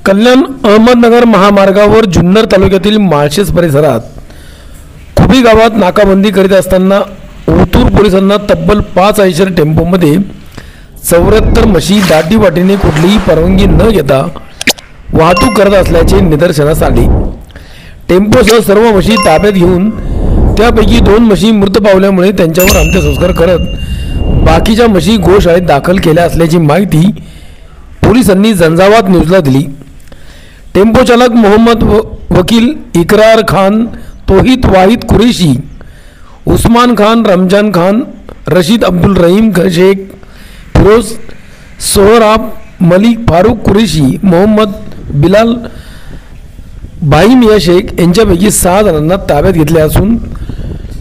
कल्याण अहमदनगर महामार्गावर जुन्नर तालुक्यातील माळशेज परिसरात खुबी गावात नाकाबंदी करीत असताना ओतूर पोलिसांना तब्बल 5 आयशर टेम्पोमध्ये 74 म्हशी दाटीवाटीने कुठलीही परवानगी न घेता वाहतूक करत असल्याचे निदर्शनास आले। टेम्पोसह सर्व म्हशी ताब्यात घेऊन त्यापैकी 2 म्हशी मृत पावल्यामुळे त्यांच्यावर अंत्यसंस्कार करत बाकीच्या म्हशी गोशाळेत दाखल केल्या असल्याची माहिती पोलिसांनी झंझावात न्यूजला दिली। टेम्पो चालक मोहम्मद वकील, इकरार खान, तोहित वाहिद कुरेशी, उस्मान खान, रमजान खान, रशीद अब्दुल रहीम शेख, फिरोज सोहराब, मलिक फारूक कुरेशी, मोहम्मद बिलाल भाई मिया शेख यांच्यापैकी 6 जणांना ताब्यात घेतले असून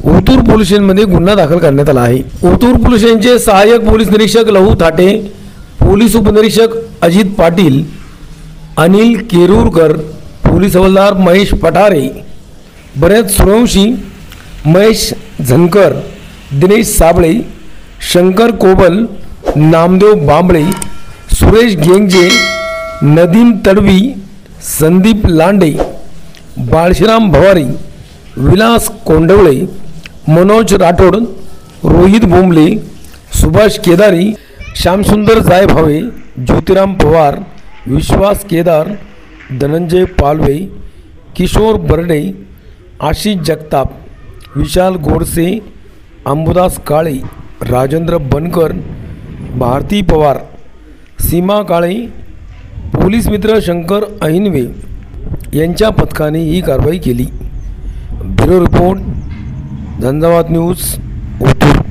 ओतूर पोलीस स्टेशनमध्ये गुन्हा दाखल करण्यात आला आहे। ओतूर पोलीस स्टेशनचे सहाय्यक पोलीस निरीक्षक लहू थाटे, पोलीस उपनिरीक्षक अजित पाटील, अनिल केरूरकर, पोलीस हवालदार महेश पठारे, भरत सूर्यवंशी, महेश झनकर, दिनेश साबळे, शंकर कोबल, नामदेव बांबळे, सुरेश गेंगजे, नदीम तडवी, संदीप लांडे, बाळशीराम भवारी, विलास कोंडवळे, मनोज राठोड, रोहित बोंबले, सुभाष केदारी, श्यामसुंदर जायभावे, ज्योतिराम पवार, विश्वास केदार, धनंजय पालवे, किशोर बर्डे, आशिष जगताप, विशाल गोडसे, अंबुदास काळे, राजेंद्र बनकर, भारती पवार, सीमा काळे, पोलीस मित्र शंकर अहिनवे यांच्या पथकाने ही कारवाई केली। Bureau report, Jhanjhavat news, Otur.